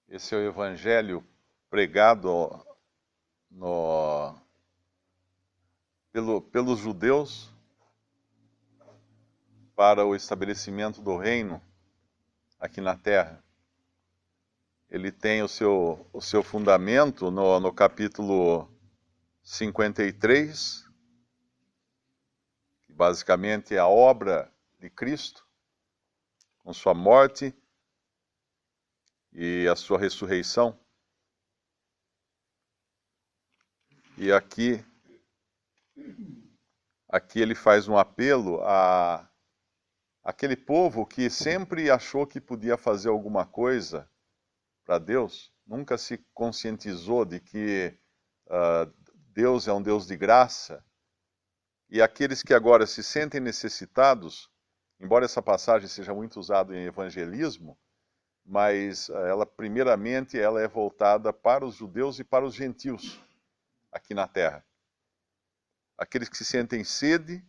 Esse é o evangelho pregado no, pelos judeus para o estabelecimento do reino aqui na terra. Ele tem o seu fundamento no capítulo 53, que basicamente é a obra de Cristo, com sua morte e a sua ressurreição. E aqui ele faz um apelo a aquele povo que sempre achou que podia fazer alguma coisa para Deus, nunca se conscientizou de que Deus é um Deus de graça, e aqueles que agora se sentem necessitados, embora essa passagem seja muito usada em evangelismo, mas ela primeiramente ela é voltada para os judeus e para os gentios aqui na terra. Aqueles que se sentem sede,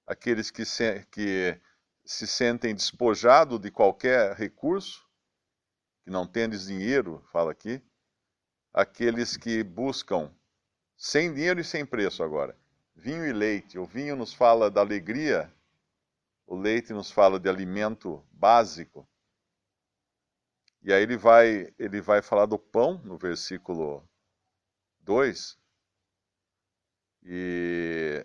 aqueles que se sentem despojados de qualquer recurso, que não tendes dinheiro, fala aqui, aqueles que buscam sem dinheiro e sem preço agora, vinho e leite. O vinho nos fala da alegria, o leite nos fala de alimento básico. E aí ele vai falar do pão, no versículo 2, e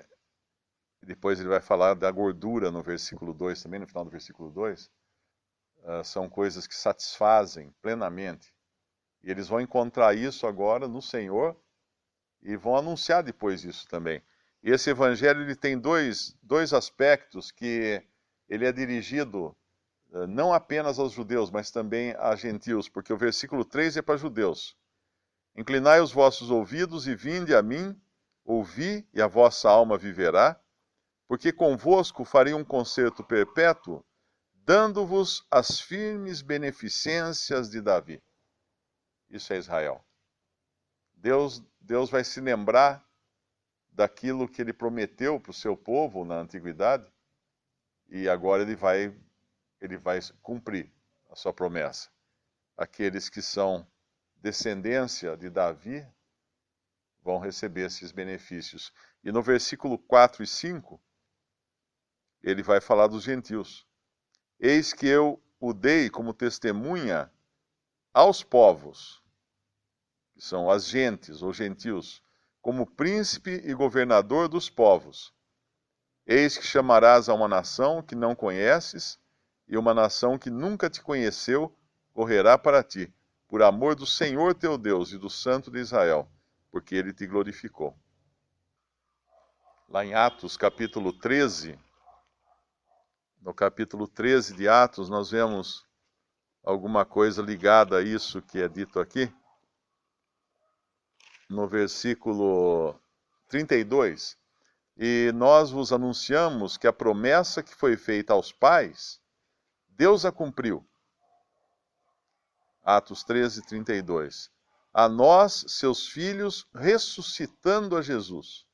depois ele vai falar da gordura no versículo 2 também, no final do versículo 2. São coisas que satisfazem plenamente. E eles vão encontrar isso agora no Senhor e vão anunciar depois isso também. E esse evangelho ele tem dois aspectos que ele é dirigido não apenas aos judeus, mas também a gentios, porque o versículo 3 é para judeus. Inclinai os vossos ouvidos e vinde a mim, ouvi e a vossa alma viverá, porque convosco farei um concerto perpétuo, dando-vos as firmes beneficências de Davi. Isso é Israel. Deus vai se lembrar daquilo que ele prometeu para o seu povo na antiguidade, e agora ele vai cumprir a sua promessa. Aqueles que são descendência de Davi vão receber esses benefícios. E no versículo 4 e 5, ele vai falar dos gentios. Eis que eu o dei como testemunha aos povos, que são as gentes ou gentios, como príncipe e governador dos povos. Eis que chamarás a uma nação que não conheces, e uma nação que nunca te conheceu correrá para ti, por amor do Senhor teu Deus e do Santo de Israel, porque ele te glorificou. Lá em Atos, capítulo 13, no capítulo 13 de Atos, nós vemos alguma coisa ligada a isso que é dito aqui. No versículo 32, e nós vos anunciamos que a promessa que foi feita aos pais, Deus a cumpriu. Atos 13, 32. A nós, seus filhos, ressuscitando a Jesus.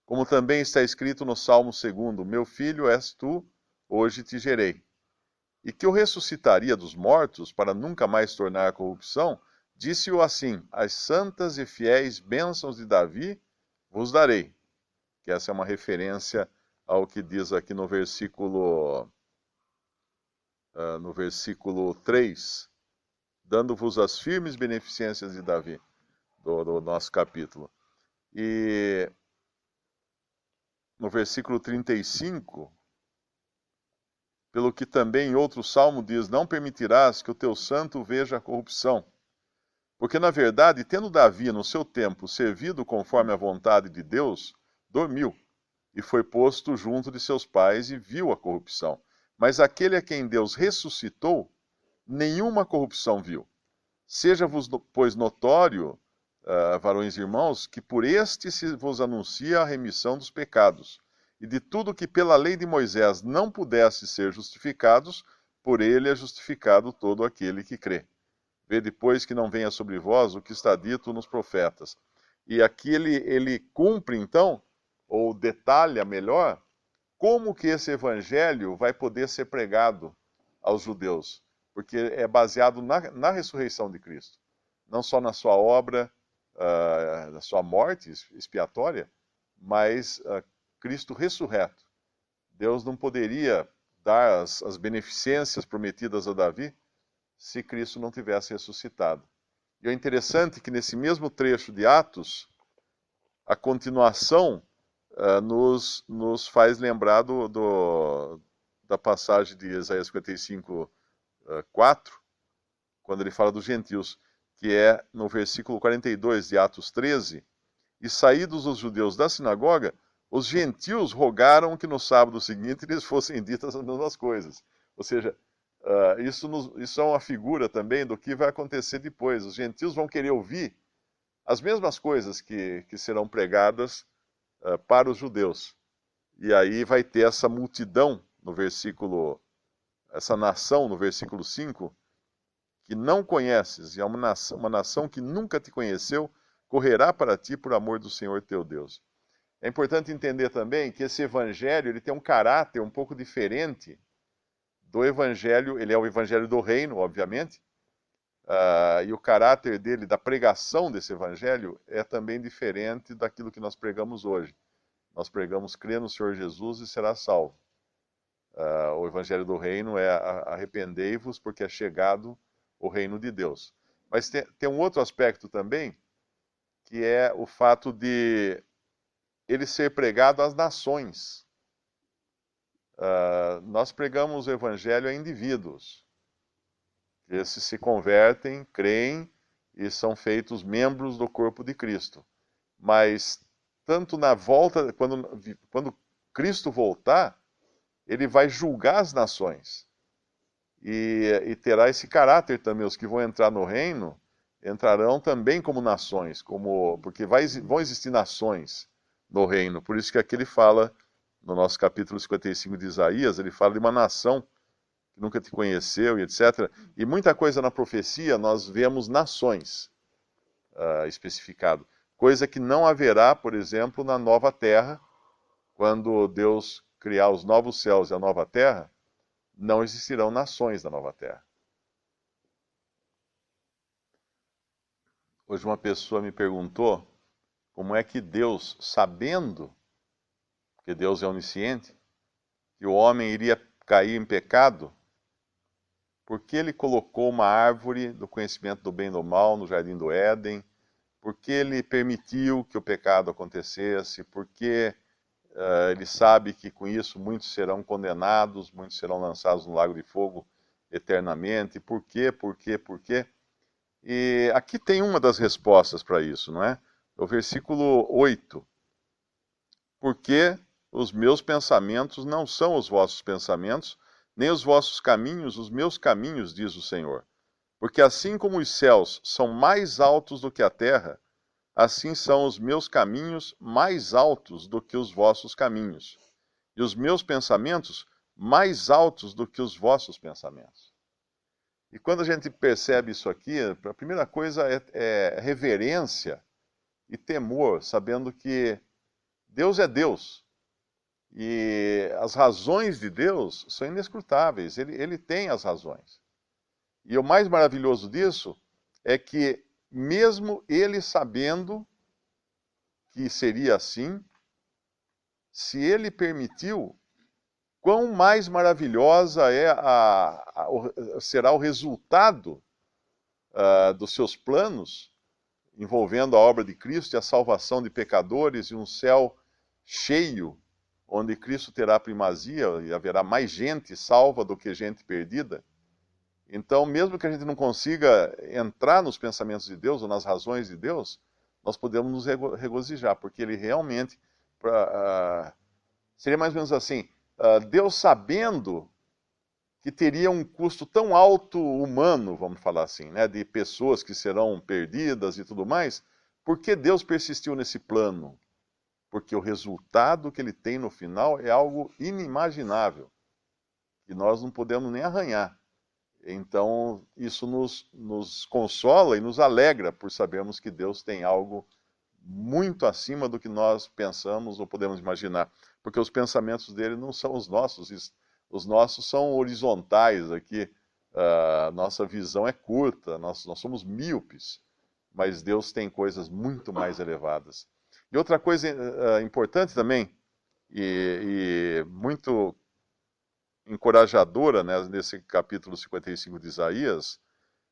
Como também está escrito no Salmo 2, meu filho és tu, hoje te gerei. E que o ressuscitaria dos mortos, para nunca mais tornar a corrupção, disse-o assim, as santas e fiéis bênçãos de Davi vos darei. Que essa é uma referência ao que diz aqui no versículo 3, dando-vos as firmes beneficências de Davi, do nosso capítulo. E no versículo 35, pelo que também em outro salmo diz, não permitirás que o teu santo veja a corrupção. Porque, na verdade, tendo Davi, no seu tempo, servido conforme a vontade de Deus, dormiu, e foi posto junto de seus pais e viu a corrupção. Mas aquele a quem Deus ressuscitou, nenhuma corrupção viu. Seja-vos, pois, notório, varões e irmãos, que por este se vos anuncia a remissão dos pecados, e de tudo que pela lei de Moisés não pudesse ser justificados, por ele é justificado todo aquele que crê. Vê depois que não venha sobre vós o que está dito nos profetas. E aqui ele cumpre, então, ou detalha melhor, como que esse evangelho vai poder ser pregado aos judeus. porque é baseado na ressurreição de Cristo, não só na sua obra, na sua morte expiatória, mas Cristo ressurreto. Deus não poderia dar as beneficências prometidas a Davi se Cristo não tivesse ressuscitado. E é interessante que nesse mesmo trecho de Atos, a continuação nos faz lembrar da passagem de Isaías 55, 4, quando ele fala dos gentios, que é no versículo 42 de Atos 13, e saídos os judeus da sinagoga, os gentios rogaram que no sábado seguinte lhes fossem ditas as mesmas coisas. Ou seja, isso é uma figura também do que vai acontecer depois. Os gentios vão querer ouvir as mesmas coisas que serão pregadas para os judeus. E aí vai ter essa multidão no versículo, essa nação no versículo 5, que não conheces, e é uma nação que nunca te conheceu, correrá para ti por amor do Senhor teu Deus. É importante entender também que esse evangelho ele tem um caráter um pouco diferente do evangelho, ele é o evangelho do reino, obviamente, e o caráter dele, da pregação desse evangelho, é também diferente daquilo que nós pregamos hoje. Nós pregamos, crê no Senhor Jesus e será salvo. O evangelho do reino é arrependei-vos porque é chegado o reino de Deus. Mas tem um outro aspecto também, que é o fato de ele ser pregado às nações. Nós pregamos o evangelho a indivíduos. Esses se convertem, creem e são feitos membros do corpo de Cristo. Mas tanto na volta, quando Cristo voltar, ele vai julgar as nações. E terá esse caráter também. Os que vão entrar no reino entrarão também como nações, porque vão existir nações no reino. Por isso que aqui ele fala, no nosso capítulo 55 de Isaías, ele fala de uma nação que nunca te conheceu e etc. E muita coisa na profecia nós vemos nações especificado. Coisa que não haverá, por exemplo, na nova terra, quando Deus criar os novos céus e a nova terra, não existirão nações na nova terra. Hoje uma pessoa me perguntou como é que Deus, sabendo que Deus é onisciente, que o homem iria cair em pecado, por que ele colocou uma árvore do conhecimento do bem e do mal no jardim do Éden? Por que ele permitiu que o pecado acontecesse? Por que ele sabe que com isso muitos serão condenados, muitos serão lançados no lago de fogo eternamente? Por quê? Por quê? Por quê? E aqui tem uma das respostas para isso, não é? O versículo 8. Porque os meus pensamentos não são os vossos pensamentos, nem os vossos caminhos os meus caminhos, diz o Senhor. Porque assim como os céus são mais altos do que a terra, assim são os meus caminhos mais altos do que os vossos caminhos, e os meus pensamentos mais altos do que os vossos pensamentos. E quando a gente percebe isso aqui, a primeira coisa é reverência e temor, sabendo que Deus é Deus. E as razões de Deus são inescrutáveis, ele tem as razões. E o mais maravilhoso disso é que, mesmo ele sabendo que seria assim, se ele permitiu, quão mais maravilhosa será o resultado dos seus planos, envolvendo a obra de Cristo e a salvação de pecadores e um céu cheio, onde Cristo terá primazia e haverá mais gente salva do que gente perdida. Então, mesmo que a gente não consiga entrar nos pensamentos de Deus ou nas razões de Deus, nós podemos nos regozijar, porque ele realmente, seria mais ou menos assim, Deus sabendo que teria um custo tão alto humano, vamos falar assim, né, de pessoas que serão perdidas e tudo mais, por que Deus persistiu nesse plano? Porque o resultado que ele tem no final é algo inimaginável, que nós não podemos nem arranhar. Então, isso nos consola e nos alegra por sabermos que Deus tem algo muito acima do que nós pensamos ou podemos imaginar. Porque os pensamentos dele não são os nossos são horizontais aqui, Nossa visão é curta, nós somos míopes, mas Deus tem coisas muito mais elevadas. E outra coisa importante também, e muito encorajadora, né, nesse capítulo 55 de Isaías,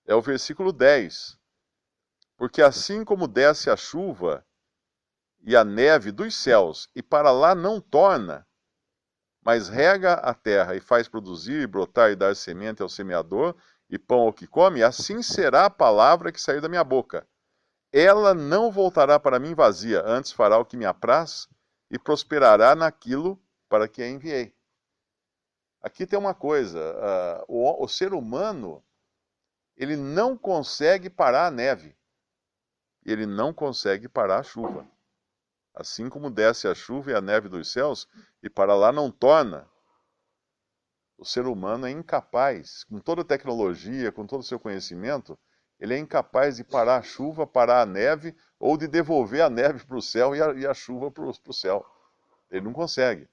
é o versículo 10. Porque assim como desce a chuva e a neve dos céus, e para lá não torna, mas rega a terra e faz produzir, brotar e dar semente ao semeador e pão ao que come, assim será a palavra que sair da minha boca. Ela não voltará para mim vazia, antes fará o que me apraz e prosperará naquilo para que a enviei. Aqui tem uma coisa, o ser humano, ele não consegue parar a neve, ele não consegue parar a chuva. Assim como desce a chuva e a neve dos céus, e para lá não torna, o ser humano é incapaz, com toda a tecnologia, com todo o seu conhecimento, ele é incapaz de parar a chuva, parar a neve, ou de devolver a neve para o céu e a chuva para o céu. Ele não consegue.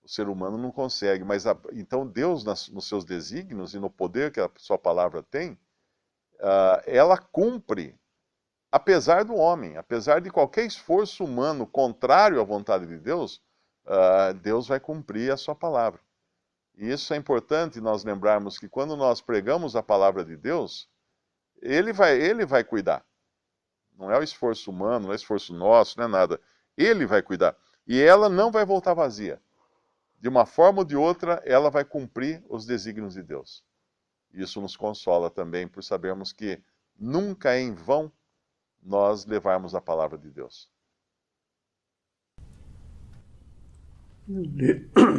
O ser humano não consegue. Mas então Deus, nos seus desígnios e no poder que a sua palavra tem, ela cumpre, apesar do homem, apesar de qualquer esforço humano contrário à vontade de Deus, Deus vai cumprir a sua palavra. E isso é importante nós lembrarmos que quando nós pregamos a palavra de Deus, Ele vai cuidar. Não é o esforço humano, não é esforço nosso, não é nada. Ele vai cuidar. E ela não vai voltar vazia. De uma forma ou de outra, ela vai cumprir os desígnios de Deus. Isso nos consola também por sabermos que nunca é em vão nós levarmos a palavra de Deus.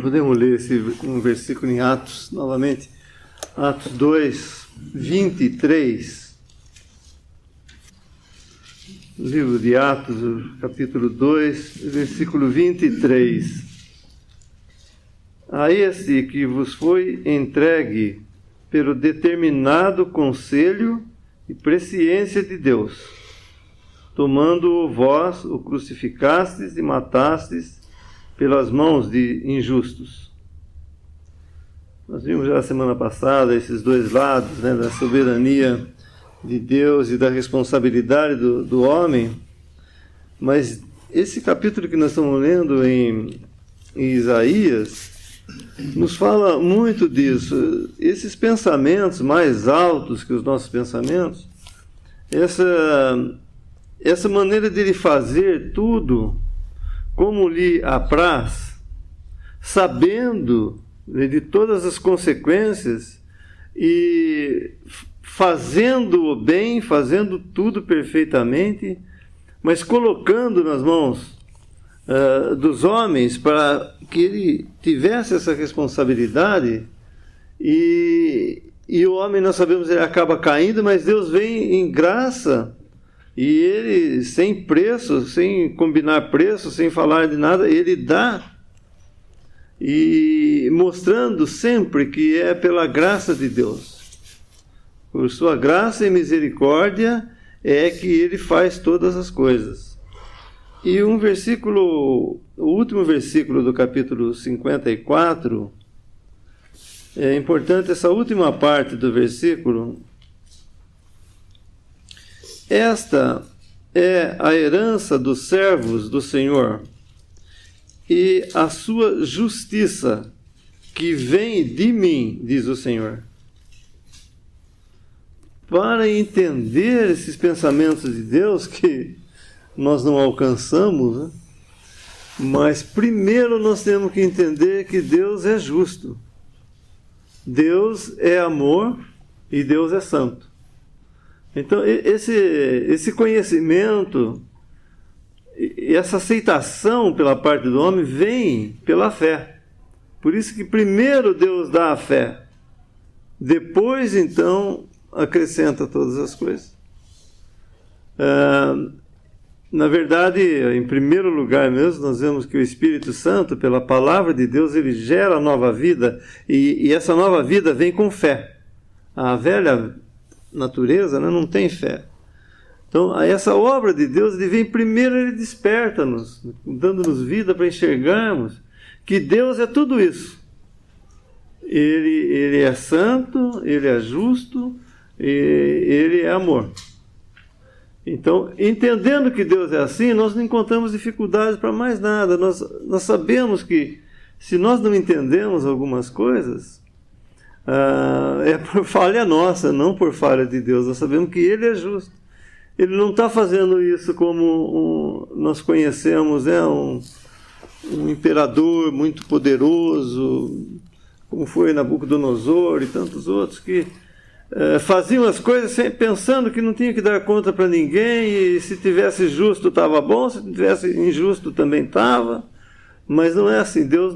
Podemos ler um versículo em Atos, novamente. Atos 2, 23. Livro de Atos, capítulo 2, versículo 23. A esse que vos foi entregue pelo determinado conselho e presciência de Deus, tomando vós o crucificastes e matastes pelas mãos de injustos. Nós vimos já a semana passada esses dois lados, né, da soberania de Deus e da responsabilidade do homem, mas esse capítulo que nós estamos lendo em Isaías nos fala muito disso. Esses pensamentos mais altos que os nossos pensamentos, essa maneira de ele fazer tudo como lhe apraz, sabendo de todas as consequências e fazendo o bem, fazendo tudo perfeitamente, mas colocando nas mãos dos homens para que ele tivesse essa responsabilidade, e o homem, nós sabemos, ele acaba caindo, mas Deus vem em graça, e ele, sem preço, sem combinar preço, sem falar de nada, ele dá, e mostrando sempre que é pela graça de Deus. Por sua graça e misericórdia é que ele faz todas as coisas. E o último versículo do capítulo 54, é importante essa última parte do versículo. Esta é a herança dos servos do Senhor e a sua justiça que vem de mim, diz o Senhor. Para entender esses pensamentos de Deus que nós não alcançamos, né? Mas primeiro nós temos que entender que Deus é justo. Deus é amor e Deus é santo. Então esse conhecimento e essa aceitação pela parte do homem vem pela fé. Por isso que primeiro Deus dá a fé, depois então acrescenta todas as coisas. Na verdade, em primeiro lugar mesmo, nós vemos que o Espírito Santo, pela palavra de Deus, ele gera nova vida, e essa nova vida vem com fé. A velha natureza, né, não tem fé. Então, essa obra de Deus, ele vem primeiro, ele desperta-nos, dando-nos vida para enxergarmos que Deus é tudo isso. ele é santo, ele é justo, e ele é amor. Então, entendendo que Deus é assim, nós não encontramos dificuldades para mais nada. Nós sabemos que, se nós não entendemos algumas coisas, é por falha nossa, não por falha de Deus. Nós sabemos que Ele é justo. Ele não está fazendo isso como nós conhecemos, né? Um imperador muito poderoso, como foi Nabucodonosor e tantos outros, que faziam as coisas pensando que não tinha que dar conta para ninguém, e se tivesse justo estava bom, se tivesse injusto também estava. Mas não é assim. Deus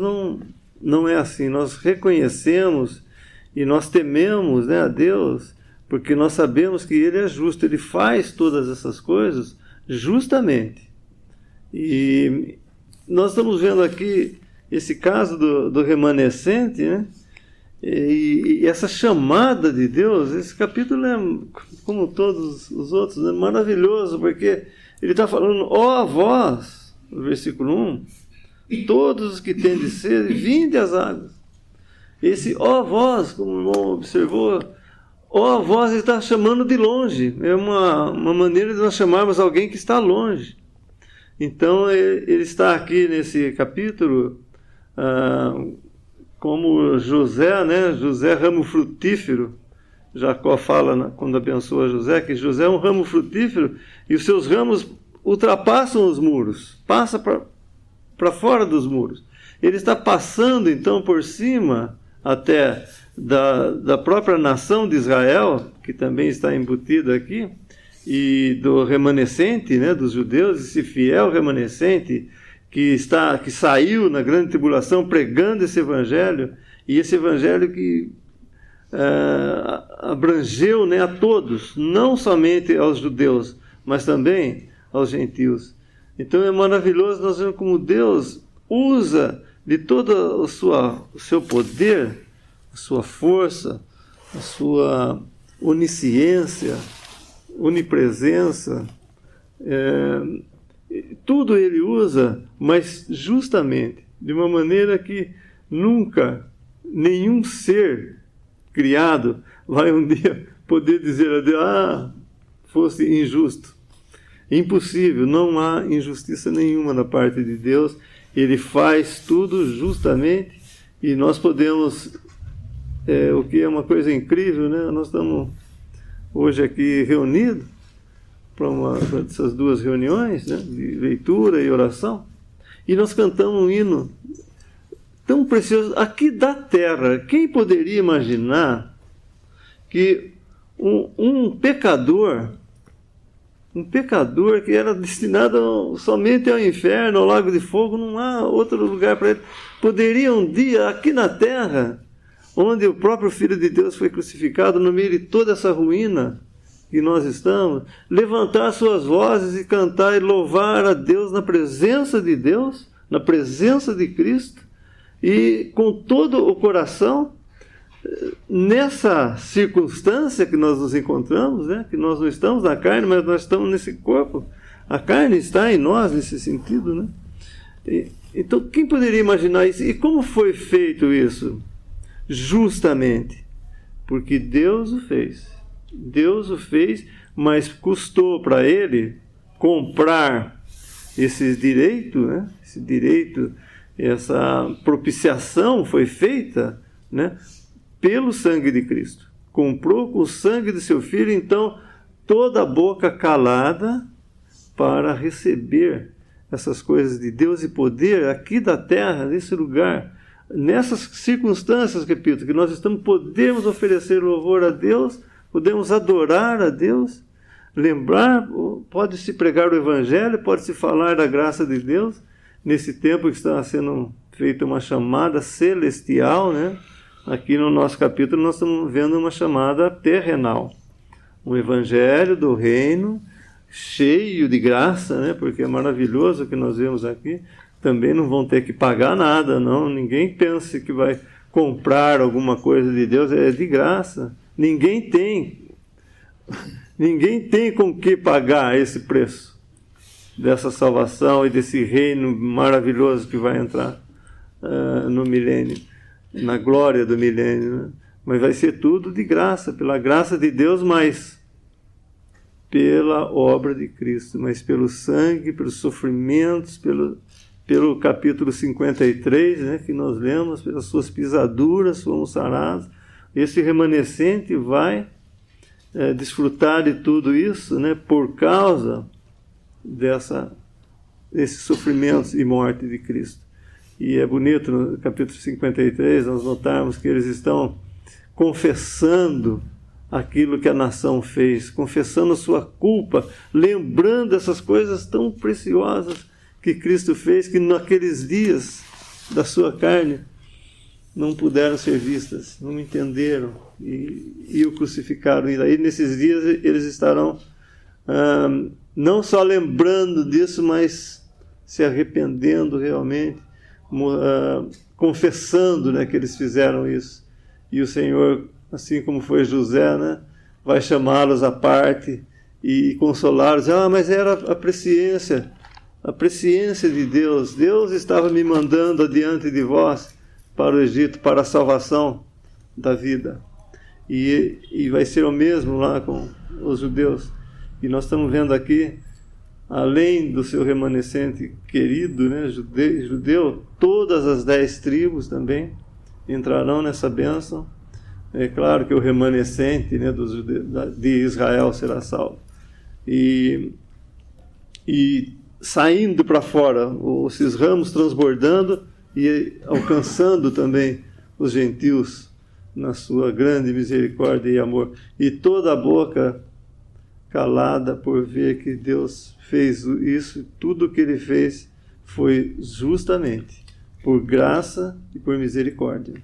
não é assim. Nós reconhecemos e nós tememos, né, a Deus, porque nós sabemos que Ele é justo. Ele faz todas essas coisas justamente. E nós estamos vendo aqui esse caso do remanescente, né? E essa chamada de Deus. Esse capítulo é, como todos os outros, né, maravilhoso, porque ele está falando: ó vós, no versículo 1, todos os que têm de sede, vinde às águas. Esse ó vós, como o irmão observou, ó vós, ele está chamando de longe. É uma maneira de nós chamarmos alguém que está longe. Então ele está aqui nesse capítulo como José, né? José, ramo frutífero. Jacó fala, quando abençoa José, que José é um ramo frutífero e os seus ramos ultrapassam os muros, passa para fora dos muros. Ele está passando então por cima até da própria nação de Israel, que também está embutida aqui, e do remanescente, né, dos judeus, esse fiel remanescente que saiu na grande tribulação pregando esse evangelho, e esse evangelho que abrangeu, né, a todos, não somente aos judeus, mas também aos gentios. Então é maravilhoso nós vemos como Deus usa de todo o seu poder, a sua força, a sua onisciência, onipresença, tudo Ele usa, mas justamente de uma maneira que nunca nenhum ser criado vai um dia poder dizer a Deus: fosse injusto. Impossível, não há injustiça nenhuma na parte de Deus. Ele faz tudo justamente, e nós podemos, o que é uma coisa incrível, né? Nós estamos hoje aqui reunidos para essas duas reuniões, né, de leitura e oração, e nós cantamos um hino tão precioso aqui da terra. Quem poderia imaginar que um pecador que era destinado somente ao inferno, ao lago de fogo, não há outro lugar para ele, poderia um dia, aqui na terra, onde o próprio Filho de Deus foi crucificado, no meio de toda essa ruína que nós estamos, levantar suas vozes e cantar e louvar a Deus na presença de Deus, na presença de Cristo, e com todo o coração, nessa circunstância que nós nos encontramos, né? Que nós não estamos na carne, mas nós estamos nesse corpo. A carne está em nós nesse sentido, né? Então, quem poderia imaginar isso? E como foi feito isso? Justamente porque Deus o fez. Deus o fez, mas custou para Ele comprar esses direitos, né? Esse direito, essa propiciação foi feita, né, pelo sangue de Cristo. Comprou com o sangue de seu Filho, então, toda a boca calada para receber essas coisas de Deus e poder aqui da terra, nesse lugar, nessas circunstâncias, repito, que nós podemos oferecer louvor a Deus, podemos adorar a Deus, lembrar, pode-se pregar o Evangelho, pode-se falar da graça de Deus, nesse tempo que está sendo feita uma chamada celestial, né? Aqui no nosso capítulo nós estamos vendo uma chamada terrenal, um evangelho do reino cheio de graça, né? Porque é maravilhoso o que nós vemos aqui. Também não vão ter que pagar nada, não. Ninguém pense que vai comprar alguma coisa de Deus, é de graça. Ninguém tem com que pagar esse preço dessa salvação e desse reino maravilhoso que vai entrar no milênio. na glória do milênio, né? Mas vai ser tudo de graça, pela graça de Deus, mas pela obra de Cristo, mas pelo sangue, pelos sofrimentos, pelo capítulo 53, né, que nós lemos, pelas suas pisaduras fomos sarados. Esse remanescente vai desfrutar de tudo isso, né, por causa desses sofrimentos e morte de Cristo. E é bonito, no capítulo 53, nós notarmos que eles estão confessando aquilo que a nação fez, confessando sua culpa, lembrando essas coisas tão preciosas que Cristo fez, que naqueles dias da sua carne não puderam ser vistas, não entenderam e o crucificaram. E daí nesses dias eles estarão não só lembrando disso, mas se arrependendo realmente, confessando, né, que eles fizeram isso. E o Senhor, assim como foi José, né, vai chamá-los à parte e consolá-los. Mas era a presciência de Deus. Deus estava me mandando adiante de vós para o Egito, para a salvação da vida. E vai ser o mesmo lá com os judeus. E nós estamos vendo aqui, além do seu remanescente querido, né, judeu, todas as 10 tribos também entrarão nessa bênção. É claro que o remanescente, né, de Israel será salvo. E saindo para fora, esses ramos transbordando e alcançando também os gentios na sua grande misericórdia e amor. E toda a boca calada por ver que Deus fez isso, tudo o que Ele fez foi justamente por graça e por misericórdia.